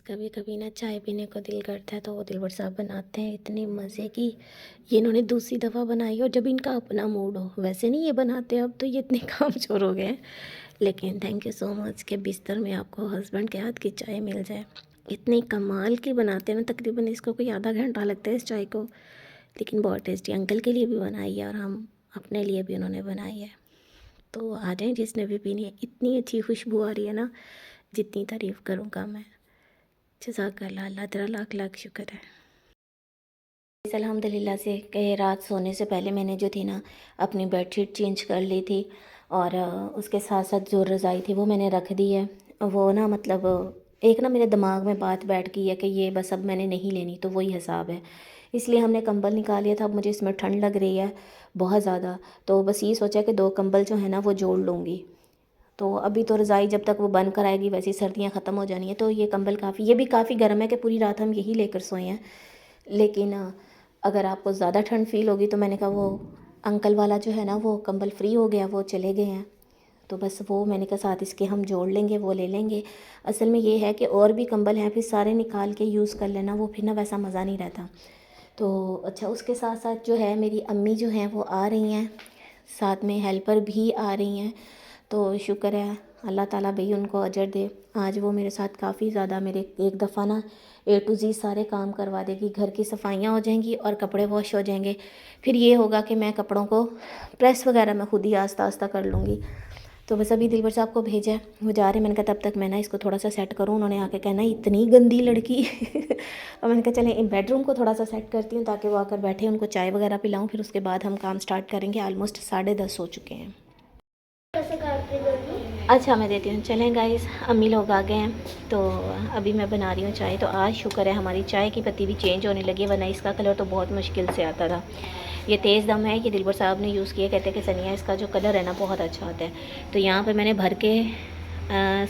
कभी कभी ना चाय पीने को दिल करता है तो वो दिलबर साहब बनाते हैं इतनी मज़े की। ये इन्होंने दूसरी दफ़ा बनाई और जब इनका अपना मूड हो, वैसे नहीं ये बनाते अब तो ये इतने कामचोर हो गए हैं। लेकिन थैंक यू सो मच के बिस्तर में आपको हस्बैंड के हाथ की चाय मिल जाए। इतनी कमाल की बनाते हैं ना, तकरीबन इसको कोई आधा घंटा लगता है इस चाय को, लेकिन बहुत टेस्टी। अंकल के लिए भी बनाई है और हम अपने लिए भी उन्होंने बनाई है। तो आ जाएँ जिसने भी पीनी है। इतनी अच्छी खुशबू आ रही है ना, जितनी तारीफ़ करूँगा मैं। जज़ाकल्लाह, अल्लाह तेरा लाख लाख शुक्र है। अल्हम्दुलिल्लाह से कि रात सोने से पहले मैंने जो थी ना अपनी बेडशीट चेंज कर ली थी और उसके साथ साथ जो रज़ाई थी वो मैंने रख दी है। वो ना मतलब एक ना मेरे दिमाग में बात बैठ गई है कि ये बस अब मैंने नहीं लेनी, तो वही हिसाब है। इसलिए हमने कंबल निकाल लिया था। अब मुझे इसमें ठंड लग रही है बहुत ज़्यादा, तो बस ये सोचा कि 2 कंबल जो है ना वो जोड़ लूँगी। तो अभी तो रज़ाई जब तक वो बंद कराएगी वैसे सर्दियाँ ख़त्म हो जानी है, तो ये कंबल काफ़ी, ये भी काफ़ी गर्म है कि पूरी रात हम यही लेकर सोए हैं। लेकिन अगर आपको ज़्यादा ठंड फ़ील होगी तो मैंने कहा वो अंकल वाला जो है ना वो कंबल फ्री हो गया, वो चले गए हैं, तो बस वो मैंने कहा साथ इसके हम जोड़ लेंगे, वो ले लेंगे। असल में ये है कि और भी कंबल हैं, फिर सारे निकाल के यूज़ कर लेना, वो फिर ना वैसा मज़ा नहीं रहता। तो अच्छा, उसके साथ साथ जो है मेरी अम्मी जो हैं वो आ रही हैं, साथ में हेल्पर भी आ रही हैं। तो शुक्र है अल्लाह ताला भई उनको अजर दे। आज वो मेरे साथ काफ़ी ज़्यादा मेरे एक दफ़ा ना A to Z सारे काम करवा देगी। घर की सफाइयाँ हो जाएंगी और कपड़े वॉश हो जाएंगे। फिर ये होगा कि मैं कपड़ों को प्रेस वगैरह मैं खुद ही आस्ता आस्ता कर लूँगी। तो बस अभी दिलबर साहब को भेजा है, वो जा रहे हैं। मैंने कहा तब तक मैं ना इसको थोड़ा सा सेट करूँ। उन्होंने आके कहना इतनी गंदी लड़की और मैंने कहा चलें बेडरूम को थोड़ा सा सेट करती हूँ ताकि वो आकर बैठे, उनको चाय वगैरह पिलाऊँ, फिर उसके बाद हम काम स्टार्ट करेंगे। ऑलमोस्ट 10:30 हो चुके हैं। अच्छा मैं देती हूँ। चलें गाइस, अम्मी लोग आ गए हैं तो अभी मैं बना रही हूँ चाय। तो आज शुक्र है हमारी चाय की पत्ती भी चेंज होने लगी, वरना इसका कलर तो बहुत मुश्किल से आता था। ये तेज़ दम है, ये दिलबर साहब ने यूज़ किया। कहते हैं कि सनिया इसका जो कलर है ना बहुत अच्छा होता है। तो यहाँ पे मैंने भर के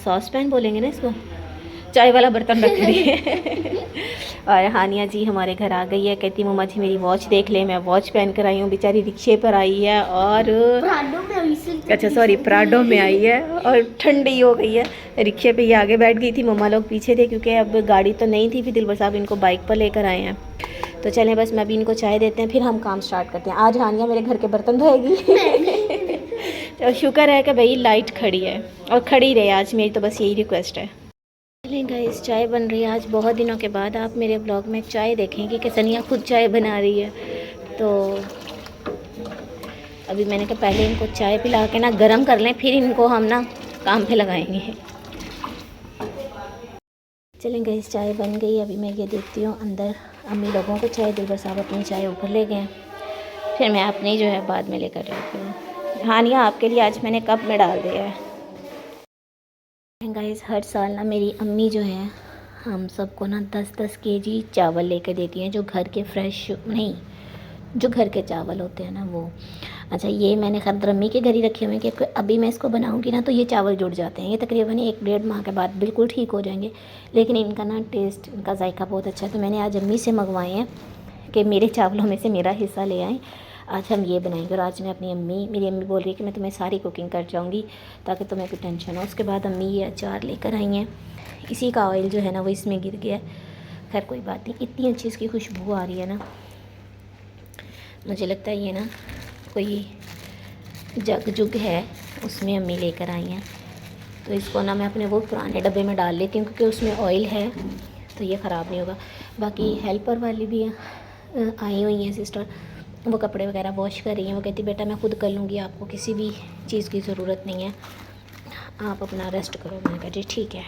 सॉस पैन बोलेंगे ना इसको, चाय वाला बर्तन रख दिए और हानिया जी हमारे घर आ गई है। कहती मम्मा जी मेरी वॉच देख ले। मैं वॉच पहन कर आई हूँ, बेचारी रिक्शे पर आई है और अच्छा सॉरी प्राडो में आई है और ठंडी हो गई है। रिक्शे पे ये आगे बैठ गई थी, मम्मा लोग पीछे थे क्योंकि अब गाड़ी तो नहीं थी। फिर दिलबर साहब इनको बाइक पर लेकर आए हैं। तो चलें बस मैं अभी इनको चाय देते हैं, फिर हम काम स्टार्ट करते हैं। आज हानिया मेरे घर के बर्तन धोएगी तो शुक्र है कि भाई लाइट खड़ी है और खड़ी रहे आज, मेरी तो बस यही रिक्वेस्ट है। चलें गाइस, चाय बन रही है। आज बहुत दिनों के बाद आप मेरे ब्लॉग में चाय देखेंगे कि सनिया खुद चाय बना रही है। तो अभी मैंने कहा पहले इनको चाय पिला के ना गरम कर लें, फिर इनको हम ना काम पे लगाएंगे। चलें गाइस, चाय बन गई। अभी मैं ये देखती हूँ अंदर अम्मी लोगों को चाय, दिलबर साहब अपनी चाय ऊपर ले गए, फिर मैं अपनी जो है बाद में लेकर जाती हूँ। हानिया आपके लिए आज मैंने कप में डाल दिया है। गाइस, हर साल ना मेरी अम्मी जो है हम सबको ना 10-10 केजी चावल लेकर देती हैं, जो घर के फ्रेश नहीं, जो घर के चावल होते हैं ना वो। अच्छा, ये मैंने खैर अम्मी के घर ही रखे हुए हैं क्योंकि अभी मैं इसको बनाऊंगी ना तो ये चावल जुड़ जाते हैं। ये तकरीबन 1-1.5 माह के बाद बिल्कुल ठीक हो जाएंगे, लेकिन इनका ना टेस्ट, इनका जायका बहुत अच्छा है। तो मैंने आज अम्मी से मंगवाए हैं कि मेरे चावलों में से मेरा हिस्सा ले आएँ, आज हम ये बनाएंगे। और आज मैं अपनी मेरी अम्मी बोल रही है कि मैं तुम्हें सारी कुकिंग कर जाऊँगी ताकि तुम्हें कोई टेंशन हो। उसके बाद अम्मी ये अचार लेकर आई हैं, इसी का ऑयल जो है ना वो इसमें गिर गया। खैर कोई बात नहीं, इतनी अच्छी इसकी खुशबू आ रही है ना, मुझे लगता है ये ना कोई जग जुग है उसमें अम्मी लेकर आई हैं। तो इसको ना मैं अपने वो पुराने डब्बे में डाल लेती हूँ क्योंकि उसमें ऑयल है तो ये ख़राब नहीं होगा। बाकी हेल्पर वाली भी आई हुई हैं सिस्टर, वो कपड़े वगैरह वॉश कर रही हैं। वो कहती बेटा मैं खुद कर लूँगी, आपको किसी भी चीज़ की ज़रूरत नहीं है, आप अपना रेस्ट करो। मैंने कहा जी ठीक है।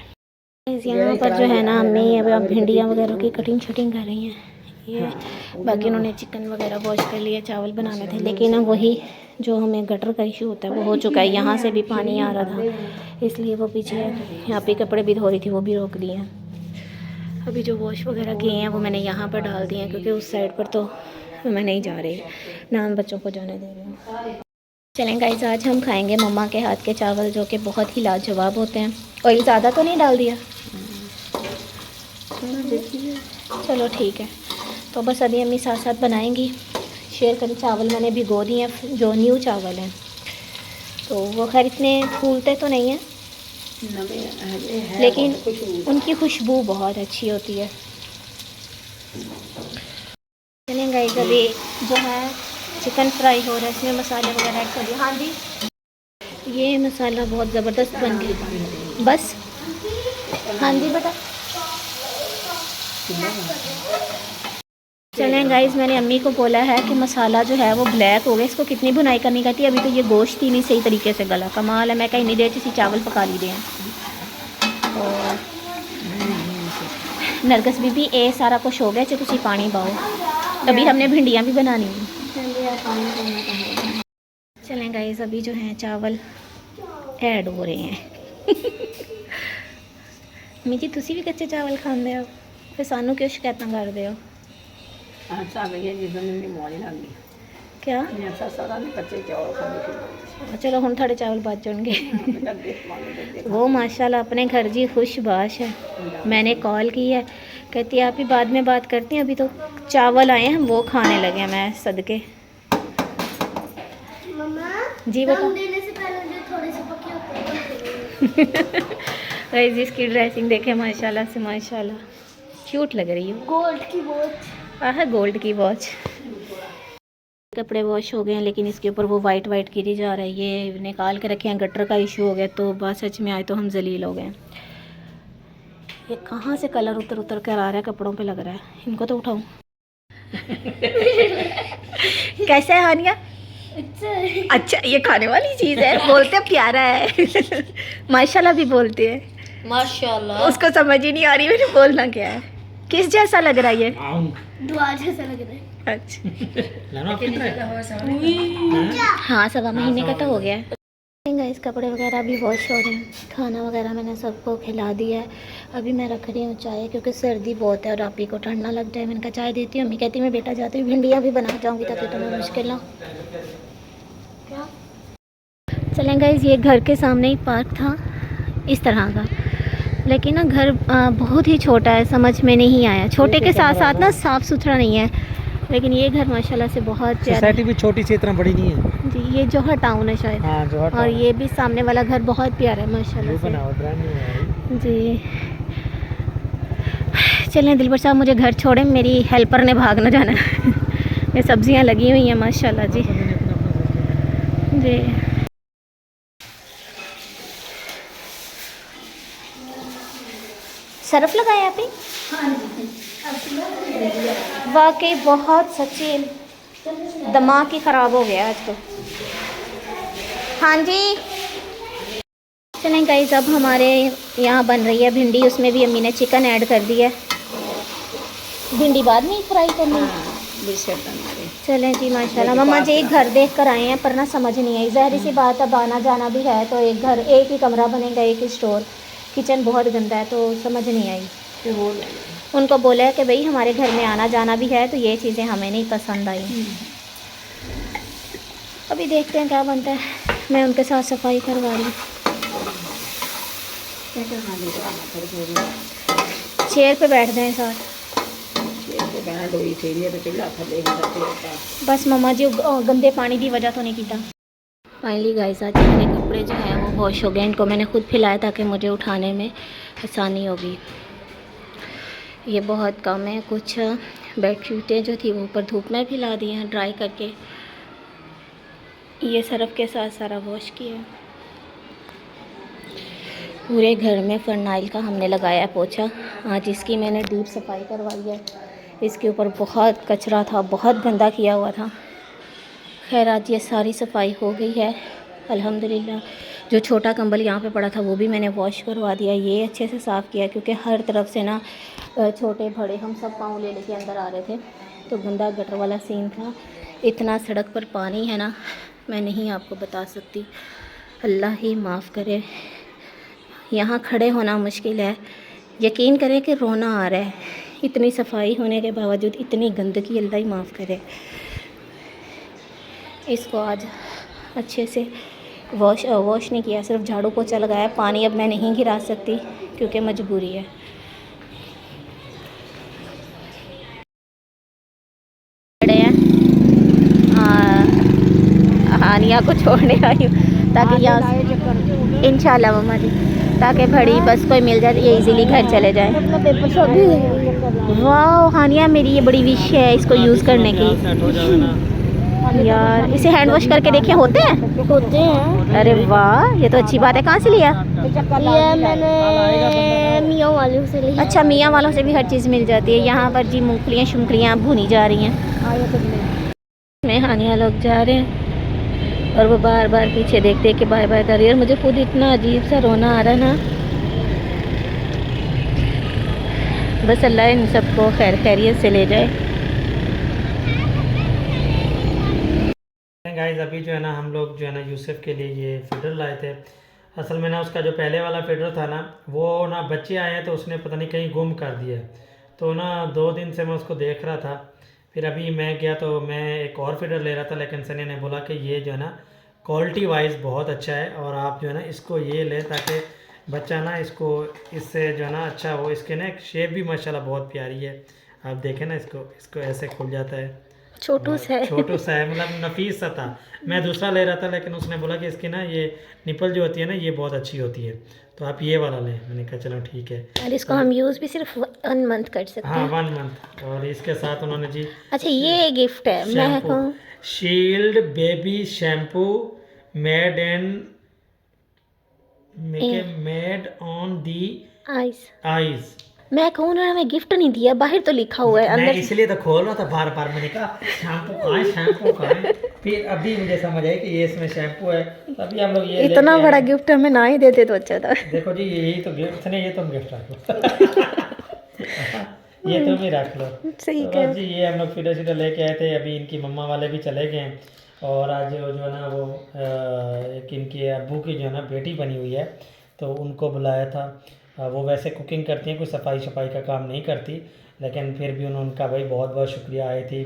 यहाँ पर जो है ना अम्मी अब भिंडियाँ वगैरह की कटिंग शटिंग कर रही हैं ये। बाकी उन्होंने चिकन वगैरह वॉश कर लिया, चावल बनाने थे, लेकिन वही जो हमें गटर का इशू होता है वो हो चुका है। यहाँ से भी पानी आ रहा था इसलिए वो पीछे यहाँ पे कपड़े भी धो रही थी, वो भी रोक दिए हैं। अभी जो वॉश वगैरह किए हैं वो मैंने यहाँ पर डाल दिए हैं क्योंकि उस साइड पर तो मैं नहीं जा रही, ना हम बच्चों को जाने दे रही हूँ। चलें गाइस, आज हम खाएंगे मम्मा के हाथ के चावल जो कि बहुत ही लाजवाब होते हैं। ऑयल ज़्यादा तो नहीं डाल दिया? चलो ठीक है। तो बस अभी अम्मी साथ साथ बनाएंगी, शेयर करें। चावल मैंने भिगो दिए हैं, जो न्यू चावल हैं, तो वो खैर इतने फूलते तो नहीं हैं लेकिन उनकी खुशबू बहुत अच्छी होती है। चलिए गाइस, अभी जो है चिकन फ्राई हो रहा है, इसमें मसाले वगैरह ऐड कर दिए। हाँ जी, ये मसाला बहुत ज़बरदस्त बन गया। बस हाँ जी बेटा। चलें गाइस, मैंने अम्मी को बोला है कि मसाला जो है वो ब्लैक हो गया, इसको कितनी भुनाई करनी कहती है। अभी तो ये गोश्त ही नहीं सही तरीके से गला। कमाल है, मैं कहीं नहीं देर किसी चावल पका ली दे हैं। और नरगस बीबी ए सारा कुछ हो गया, जो तुसी पानी पाओ। अभी हमने भिंडियाँ भी बनानी है। चलें गाइस, अभी जो है चावल ऐड हो रहे हैं। अम्मी जी, तुसी भी कच्चे चावल खाते हो, फिर सानू क्यों शिकायत करते हो? क्या चलो हम थोड़े चावल बच जाएंगे। वो माशाल्लाह अपने घर जी खुशबाश है। मैंने कॉल की है, कहती है आप ही बाद में बात करती हैं, अभी तो चावल आए हैं वो खाने लगे हैं। मैं सदके जी बेटा। देने से पहले थोड़े से पके होते हैं। जिसकी ड्रेसिंग देखे माशाल्लाह से माशाल्लाह क्यूट लग रही है। गोल्ड की वॉच। हाँ, गोल्ड की वॉच। कपड़े वॉश हो गए हैं, लेकिन इसके ऊपर वो वाइट वाइट गिरी जा रहा है। ये निकाल के रखे हैं, गटर का इशू हो गया, तो बस सच में आए तो हम जलील हो गए। ये कहाँ से कलर उतर उतर कर आ रहा है, कपड़ों पे लग रहा है। इनको तो उठाऊं। कैसा है हानिया? अच्छा, ये खाने वाली चीज़ है। बोलते प्यारा है। माशाल्लाह भी बोलते हैं। माशाल्लाह। उसको समझ ही नहीं आ रही मैंने बोलना क्या है। किस जैसा लग रहा है ये? दुआ जैसा लग रहा है। अच्छा। हाँ, 1.25 महीने का तो हो गया है। इस कपड़े वगैरह भी वॉश हो रहे हैं। खाना वगैरह मैंने सबको खिला दिया है। अभी मैं रख रही हूँ चाय, क्योंकि सर्दी बहुत है और आप ही को ठंडा लग जाए। मैंने कहा चाय देती हूँ। अम्मी कहती मैं बेटा जाती हूँ, भिंडियाँ भी बना जाऊँगी ताकि तुम्हें मुश्किल ना। क्या चलें गाइस, ये घर के सामने ही पार्क था इस तरह का, लेकिन ना घर बहुत ही छोटा है, समझ में नहीं आया। छोटे के साथ साथ ना साफ़ सुथरा नहीं है, लेकिन ये घर माशाल्लाह से बहुत प्यारा। सोसाइटी भी छोटी सी, इतना बड़ी नहीं है जी। ये जोहर टाउन है शायद। हाँ, जोहर टाउन। और ये भी सामने वाला घर बहुत प्यारा है माशाल्लाह से जी। चलें दिलबर साहब, मुझे घर छोड़ें, मेरी हेल्पर ने भाग न जाना। ये सब्जियां लगी हुई हैं माशाल्लाह जी जी। सरफ लगाया आपने? हाँ जी। वाकई बहुत सच्ची दिमाग ही ख़राब हो गया आज तो। हाँ जी। चलें गाइस, अब हमारे यहाँ बन रही है भिंडी, उसमें भी अम्मी ने चिकन ऐड कर दिया है। भिंडी बाद में फ्राई करनी है। चलें जी माशाल्लाह। मम्मा जी एक घर देख कर आए हैं, पर ना समझ नहीं आई। ज़ाहिर सी बात, अब आना जाना भी है तो एक घर, एक ही कमरा बनेगा, एक ही स्टोर। किचन बहुत गंदा है तो समझ नहीं आई। उनको बोला है कि भाई हमारे घर में आना जाना भी है तो ये चीज़ें हमें नहीं पसंद आई। अभी देखते हैं क्या बनता है। मैं उनके साथ सफाई करवा रही हूँ। चेयर पे बैठ जाएं साथ। बस मम्मा जी गंदे पानी की वजह तो नहीं कीता। फाइनली गाइस, आज मेरे कपड़े जो हैं वो वॉश हो गए। इनको मैंने खुद फैलाया ताकि मुझे उठाने में आसानी होगी। ये बहुत कम है। कुछ बेडशीटें जो थी वो ऊपर धूप में फैला दी हैं ड्राई करके। ये सर्फ के साथ सारा वॉश किया। पूरे घर में फरनाइल का हमने लगाया पोछा। आज इसकी मैंने डीप सफाई करवाई है। इसके ऊपर बहुत कचरा था, बहुत गंदा किया हुआ था। खैर आज ये सारी सफाई हो गई है अल्हम्दुलिल्लाह। जो छोटा कंबल यहाँ पे पड़ा था वो भी मैंने वॉश करवा दिया। ये अच्छे से साफ़ किया, क्योंकि हर तरफ से ना छोटे बड़े हम सब पाँव ले लेके अंदर आ रहे थे, तो गंदा गटर वाला सीन था। इतना सड़क पर पानी है ना, मैं नहीं आपको बता सकती। अल्लाह ही माफ़ करे। यहाँ खड़े होना मुश्किल है। यकीन करें कि रोना आ रहा है। इतनी सफाई होने के बावजूद इतनी गंदगी, अल्लाह ही माफ़ करे। इसको आज अच्छे से वॉश नहीं किया, सिर्फ झाड़ू पोछा लगाया। पानी अब मैं नहीं गिरा सकती क्योंकि मजबूरी है। खड़े हैं, हानिया को छोड़ने आई हूँ ताकि यहाँ इंशाल्लाह मम्मा जी ताकि बड़ी बस कोई मिल जाए ये इजीली घर चले जाए। अपना पेपर सब भी वाह हानिया, मेरी ये बड़ी विश है इसको यूज़ करने की। यार इसे हैंड वॉश करके देखे होते हैं? अरे वाह ये तो अच्छी बात है। कहाँ से लिया? ये मैंने मियाँ वालों से लिया। अच्छा मियाँ वालों से भी हर चीज़ मिल जाती है। यहाँ पर जी मूंगफलियाँ शुमफलियाँ भुनी जा रही हैं। में हानिया लोग जा रहे हैं और वो बार बार पीछे देख देख के बाय बाय कर रही है और मुझे खुद इतना अजीब सा रोना आ रहा है ना। बस अल्लाह इन सबको खैर खैरियत से ले जाए। गाइस अभी जो है ना हम लोग जो है ना यूसुफ के लिए ये फीडर लाए थे। असल में ना उसका जो पहले वाला फीडर था ना वो ना बच्चे आए हैं तो उसने पता नहीं कहीं गुम कर दिया। तो ना 2 दिन से मैं उसको देख रहा था। फिर अभी मैं गया तो मैं एक और फीडर ले रहा था, लेकिन सनी ने बोला कि ये जो है ना क्वालिटी वाइज बहुत अच्छा है और आप जो है ना इसको ये लें ताकि बच्चा ना इसको इससे जो है ना अच्छा हो। इसके ना एक शेप भी माशाल्लाह बहुत प्यारी है। आप देखें ना इसको ऐसे खुल जाता है। छोटू सा है। छोटू सा है, मतलब नफीस सा था। मैं दूसरा ले रहा था लेकिन उसने बोला कि इसकी ना ये निपल जो होती है ना ये बहुत अच्छी होती है, तो आप ये वाला लें। मैंने कहा चलो ठीक है। और इसको हम यूज़ भी सिर्फ 1 मंथ कर सकते हाँ हैं। 1 मंथ। और इसके साथ उन्होंने जी अच्छा ये गिफ्ट है। मैं शैम्पू कहूँ shield baby shampoo made in made on the ice. Eyes. मैं कहूँ ना हमें गिफ्ट नहीं दिया, बाहर तो लिखा हुआ है मैं अंदर। इसलिए तो खोल रहा था बार बार। मैंने कहा शैम्पू कहाँ है। फिर अभी मुझे समझ आया कि ये इसमें शैम्पू है, तभी हम लोग ये इतना लेके बड़ा आए। गिफ्ट हमें ना ही देते तो अच्छा था। देखो जी यही तो गिफ्ट नहीं, ये तुम गिफ्ट रख लो। ये तुम ही रख लो। सही तो कह। बस जी ये हम लोग फीडर शीडर लेके आए थे। अभी इनकी मम्मा वाले भी चले गए हैं और आज जो है ना वो एक इनके अब्बू की जो है ना बेटी बनी हुई है तो उनको बुलाया था। वो वैसे कुकिंग करती हैं, कोई सफाई शफाई का काम नहीं करती, लेकिन फिर भी उन्होंने कहा भाई बहुत बहुत शुक्रिया आई थी।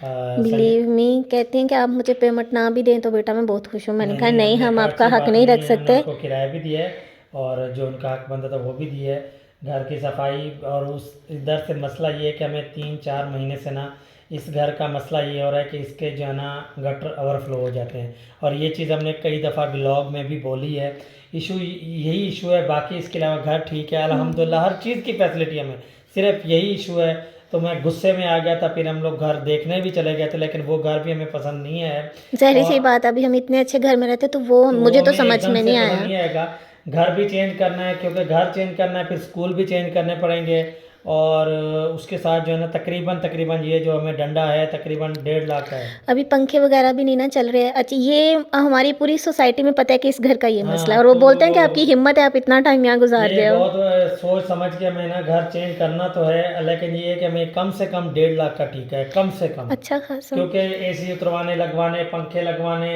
बिलीव मी कहते हैं कि आप मुझे पेमेंट ना भी दें तो बेटा मैं बहुत खुश हूँ। मैंने कहा नहीं हमने हम कहा आपका अच्छी हक बात नहीं रख है, हमने सकते। उनको किराया भी दिया है और जो उनका हक बनता था वो भी दिया है, घर की सफाई। और उस इधर से मसला ये है कि हमें 3-4 महीने से ना इस घर का मसला ये हो रहा है कि इसके जो है ना गटर ओवरफ्लो हो जाते हैं। और ये चीज़ हमने कई दफ़ा ब्लॉग में भी बोली है। इशू यही इशू है, बाकी इसके अलावा घर ठीक है अल्हम्दुलिल्लाह, हर चीज़ की फैसिलिटी हमें, सिर्फ यही इशू है। तो मैं गुस्से में आ गया था, फिर हम लोग घर देखने भी चले गए थे लेकिन वो घर भी हमें पसंद नहीं है। जहरी सी और बात, अभी हम इतने अच्छे घर में रहते तो वो मुझे तो हमें समझ एकदम में से नहीं पसंद आया। नहीं आएगा। घर भी चेंज करना है क्योंकि घर चेंज करना है, फिर स्कूल भी चेंज करने पड़ेंगे। और उसके साथ जो है ना तकरीबन ये जो हमें डंडा है तकरीबन 1.5 लाख का है। अभी पंखे वगैरह भी नहीं ना चल रहे हैं। अच्छा ये हमारी पूरी सोसाइटी में पता है कि इस घर का ये मसला है हाँ और वो तो बोलते हैं कि आपकी हिम्मत है, आप इतना टाइम यहाँ गुजार ये गए हो। बहुत सोच समझ के हमें ना घर चेंज करना तो है, लेकिन ये है कि हमें कम से कम 1.5 लाख का ठीक है, कम से कम। अच्छा खासा। क्योंकि एसी उतरवाने लगवाने पंखे लगवाने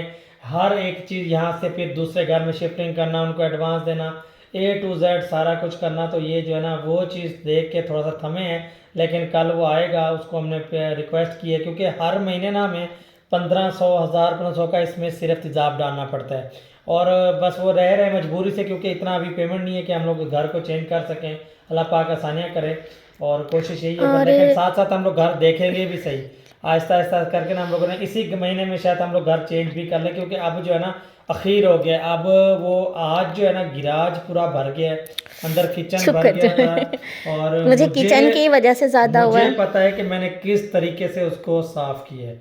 हर एक चीज़ यहाँ से फिर दूसरे घर में शिफ्टिंग करना, उनको एडवांस देना, A to Z सारा कुछ करना। तो ये जो है ना वो चीज़ देख के थोड़ा सा थमे हैं, लेकिन कल वो आएगा, उसको हमने रिक्वेस्ट की है क्योंकि हर महीने ना हमें 1500 1000 1500 का इसमें सिर्फ तेज़ाब डालना पड़ता है। और बस वो रह रहे मजबूरी से क्योंकि इतना अभी पेमेंट नहीं है कि हम लोग घर को चेंज कर सकें। अल्लाह पाक आसानियाँ करे और कोशिश यही है, और लेकिन साथ साथ हम लोग घर देखेंगे भी सही। आहिस्ता आहिस्ता करके ना हम लोगों ने इसी महीने में शायद हम लोग घर चेंज भी कर लें, क्योंकि अब जो है ना अखीर हो गया। अब वो आज जो है ना गिराज पूरा भर गया है, अंदर किचन भर गया था। और मुझे किचन की वजह से ज़्यादा हुआ मुझे है। पता है कि मैंने किस तरीके से उसको साफ किया है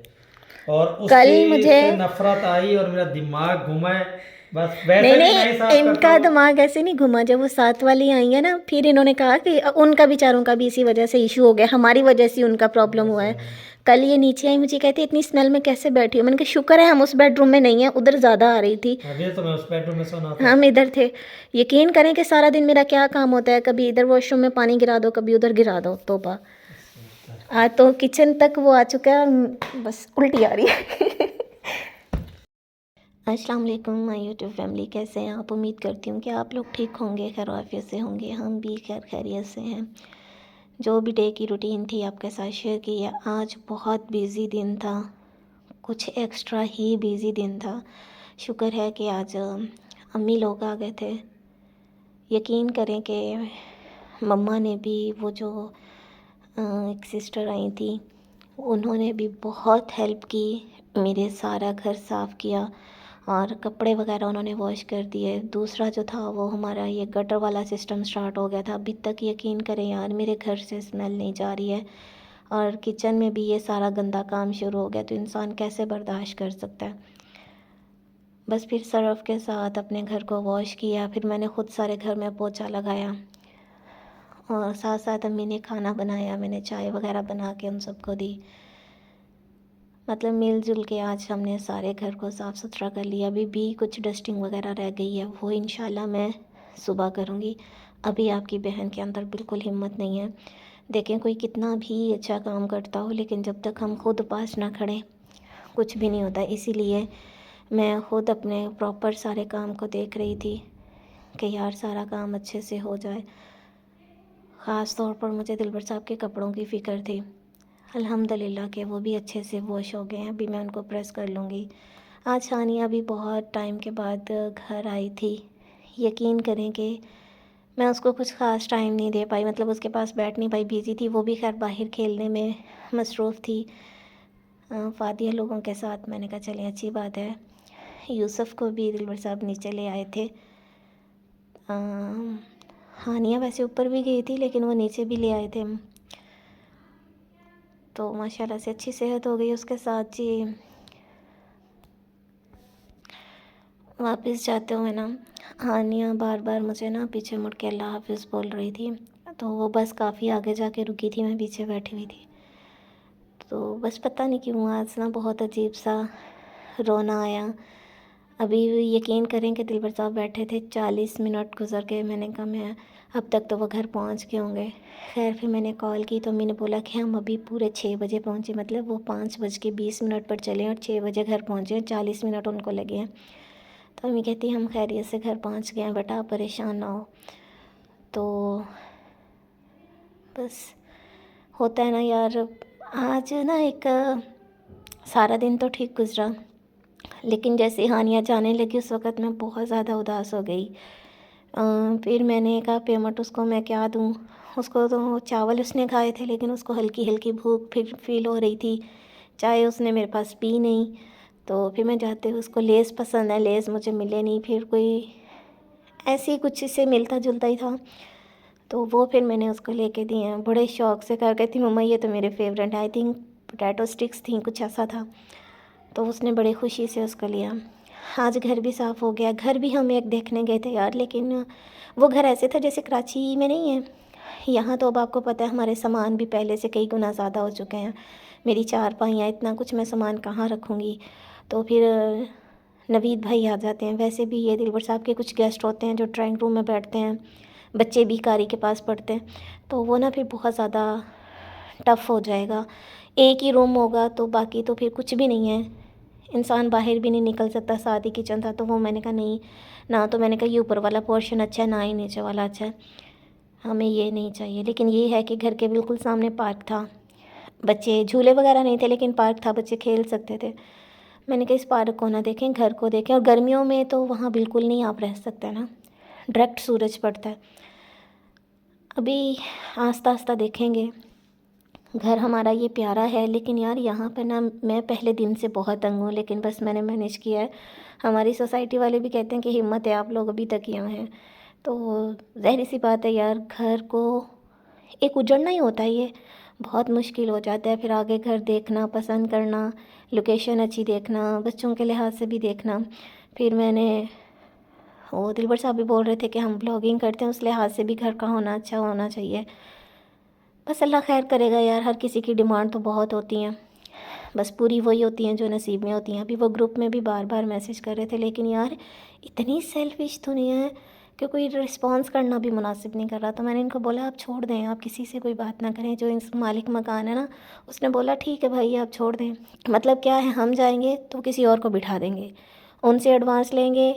और कल उसकी मुझे से नफरत आई और मेरा दिमाग घुमा है। बस नहीं वैसे भी नहीं नहीं साफ करता इनका हूँ। दिमाग ऐसे नहीं घुमा। जब वो साथ वाली आई है ना फिर इन्होंने कहा कि उनका बेचारों का भी इसी वजह से इशू हो गया, हमारी वजह से उनका प्रॉब्लम हुआ है। कल ये नीचे आई, मुझे कहती है इतनी स्मेल में कैसे बैठी हो। मैंने कहा शुक्र है हम उस बेडरूम में नहीं है, उधर ज़्यादा आ रही थी। अभी तो मैं उस बेडरूम में सोना था। हम इधर थे। यकीन करें कि सारा दिन मेरा क्या काम होता है, कभी इधर वॉशरूम में पानी गिरा दो, कभी उधर गिरा दो। तोबा, आज तो किचन तक वो आ चुका है, बस उल्टी आ रही है। अस्सलाम वालेकुम माय यूट्यूब फैमिली, कैसे हैं आप? उम्मीद करती हूँ कि आप लोग ठीक होंगे, खैर आफियत से होंगे। हम भी खैर खैरियत से हैं। जो भी डे की रूटीन थी आपके साथ शेयर की है। आज बहुत बिज़ी दिन था, कुछ एक्स्ट्रा ही बिज़ी दिन था। शुक्र है कि आज अम्मी लोग आ गए थे। यकीन करें कि मम्मा ने भी, वो जो एक सिस्टर आई थी, उन्होंने भी बहुत हेल्प की, मेरे सारा घर साफ़ किया। और कपड़े वगैरह उन्होंने वॉश कर दिए। दूसरा जो था वो हमारा ये गटर वाला सिस्टम स्टार्ट हो गया था। अभी तक यकीन करें यार मेरे घर से स्मेल नहीं जा रही है, और किचन में भी ये सारा गंदा काम शुरू हो गया, तो इंसान कैसे बर्दाश्त कर सकता है। बस फिर सर्फ़ के साथ अपने घर को वॉश किया, फिर मैंने ख़ुद सारे घर में पोछा लगाया, और साथ साथ अम्मी ने खाना बनाया, मैंने चाय वगैरह बना के उन सबको दी। मतलब मिलजुल के आज हमने सारे घर को साफ़ सुथरा कर लिया। अभी भी कुछ डस्टिंग वगैरह रह गई है, वो इंशाल्लाह मैं सुबह करूँगी। अभी आपकी बहन के अंदर बिल्कुल हिम्मत नहीं है। देखें कोई कितना भी अच्छा काम करता हो, लेकिन जब तक हम खुद पास ना खड़ें कुछ भी नहीं होता। इसीलिए मैं ख़ुद अपने प्रॉपर सारे काम को देख रही थी कि यार सारा काम अच्छे से हो जाए। ख़ास तौर पर मुझे दिलबर साहब के कपड़ों की फ़िक्र थी। अल्हम्दुलिल्लाह कि वो भी अच्छे से वॉश हो गए हैं। अभी मैं उनको प्रेस कर लूँगी। आज हानिया भी बहुत टाइम के बाद घर आई थी। यकीन करें कि मैं उसको कुछ ख़ास टाइम नहीं दे पाई, मतलब उसके पास बैठ नहीं पाई, बिज़ी थी। वो भी खैर बाहर खेलने में मसरूफ़ थी फ़ातिहा लोगों के साथ। मैंने कहा चलें अच्छी बात है। यूसुफ़ को भी दिलबर साहब नीचे ले आए थे। हानिया वैसे ऊपर भी गई थी, लेकिन वो नीचे भी ले आए थे। तो माशाल्लाह से अच्छी सेहत हो गई उसके साथ जी। वापस जाते हुए ना हानिया बार बार मुझे ना पीछे मुड़ के अल्लाह हाफ़िज़ बोल रही थी, तो वो बस काफ़ी आगे जाके रुकी थी, मैं पीछे बैठी हुई थी। तो बस पता नहीं क्यों आज ना बहुत अजीब सा रोना आया। अभी यकीन करें कि दिलबर साहब बैठे थे, 40 मिनट गुज़र गए। मैंने कहा मैं अब तक तो वो घर पहुंच गए होंगे। खैर फिर मैंने कॉल की तो मैंने बोला कि हम अभी पूरे 6 बजे पहुँचे, मतलब वो 5:20 पर चले और 6 बजे घर पहुँचे, 40 मिनट उनको लगे हैं। तो अम्मी कहती हम खैरियत से घर पहुँच गए हैं बेटा, आप परेशान ना हो। तो बस होता है ना यार। आज ना एक सारा दिन तो ठीक गुजरा, लेकिन जैसे हानिया जाने लगी उस वक़्त मैं बहुत ज़्यादा उदास हो गई। फिर मैंने कहा पेमेंट उसको मैं क्या दूँ। उसको तो चावल उसने खाए थे, लेकिन उसको हल्की हल्की भूख फिर फील हो रही थी। चाय उसने मेरे पास पी नहीं। तो फिर मैं जाते हुए उसको लेस पसंद है, लेस मुझे मिले नहीं। फिर कोई ऐसे ही कुछ इससे मिलता जुलता ही था, तो वो फिर मैंने उसको लेके दिए हैं। बड़े शौक़ से कर कहती मम्मा ये तो मेरे फेवरेट है, आई थिंक पोटैटो स्टिक्स थी, कुछ ऐसा था। तो उसने बड़ी खुशी से उसको लिया। आज घर भी साफ़ हो गया। घर भी हम एक देखने गए थे यार, लेकिन वो घर ऐसे था जैसे कराची में नहीं है। यहाँ तो अब आपको पता है हमारे सामान भी पहले से कई गुना ज़्यादा हो चुके हैं। मेरी चारपाइयाँ, इतना कुछ मैं सामान कहाँ रखूँगी। तो फिर नवीद भाई आ जाते हैं। वैसे भी ये दिलबर साहब के कुछ गेस्ट होते हैं जो ड्राइंग रूम में बैठते हैं, बच्चे भी कारी के पास पढ़ते हैं, तो वो ना फिर बहुत ज़्यादा टफ़ हो जाएगा। एक ही रूम होगा तो बाकी तो फिर कुछ भी नहीं है, इंसान बाहर भी नहीं निकल सकता। साथ ही किचन था, तो वो मैंने कहा नहीं ना, तो मैंने कहा ये ऊपर वाला पोर्शन अच्छा है ना ही नीचे वाला अच्छा है, हमें ये नहीं चाहिए। लेकिन ये है कि घर के बिल्कुल सामने पार्क था, बच्चे झूले वगैरह नहीं थे लेकिन पार्क था, बच्चे खेल सकते थे। मैंने कहा इस पार्क को ना देखें, घर को देखें। और गर्मियों में तो वहाँ बिल्कुल नहीं आप रह सकते ना, डायरेक्ट सूरज पड़ता है। अभी आस्ता आस्ता देखेंगे। घर हमारा ये प्यारा है, लेकिन यार यहाँ पर ना मैं पहले दिन से बहुत तंग हूँ, लेकिन बस मैंने मैनेज किया है। हमारी सोसाइटी वाले भी कहते हैं कि हिम्मत है आप लोग अभी तक यहाँ हैं। तो ज़ाहिर सी बात है यार, घर को एक उजड़ना ही होता है, ये बहुत मुश्किल हो जाता है। फिर आगे घर देखना, पसंद करना, लोकेशन अच्छी देखना, बच्चों के लिहाज से भी देखना। फिर मैंने वो दिलबर साहब भी बोल रहे थे कि हम ब्लॉगिंग करते हैं, उस लिहाज से भी घर का होना अच्छा होना चाहिए। बस अल्लाह खैर करेगा यार। हर किसी की डिमांड तो बहुत होती हैं, बस पूरी वही होती हैं जो नसीब में होती हैं। अभी वो ग्रुप में भी बार बार मैसेज कर रहे थे, लेकिन यार इतनी सेल्फिश दुनिया है कि कोई रिस्पॉन्स करना भी मुनासिब नहीं कर रहा। तो मैंने इनको बोला आप छोड़ दें, आप किसी से कोई बात ना करें। जो इस मालिक मकान है ना, उसने बोला ठीक है भाई आप छोड़ दें। मतलब क्या है, हम जाएंगे तो किसी और को बिठा देंगे, उनसे एडवांस लेंगे,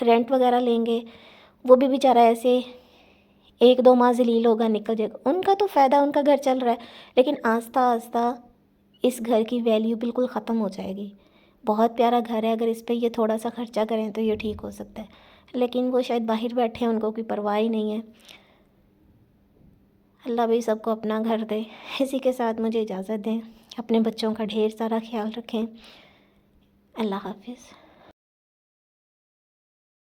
रेंट वगैरह लेंगे, वो भी बेचारा ऐसे 1-2 माह ज़लील होगा, निकल जाएगा। उनका तो फ़ायदा, उनका घर चल रहा है, लेकिन आस्ता आस्ता इस घर की वैल्यू बिल्कुल ख़त्म हो जाएगी। बहुत प्यारा घर है, अगर इस पे ये थोड़ा सा ख़र्चा करें तो ये ठीक हो सकता है, लेकिन वो शायद बाहर बैठे हैं, उनको कोई परवाह ही नहीं है। अल्लाह भी सबको अपना घर दे। इसी के साथ मुझे इजाज़त दें। अपने बच्चों का ढेर सारा ख्याल रखें। अल्लाह हाफ़िज़।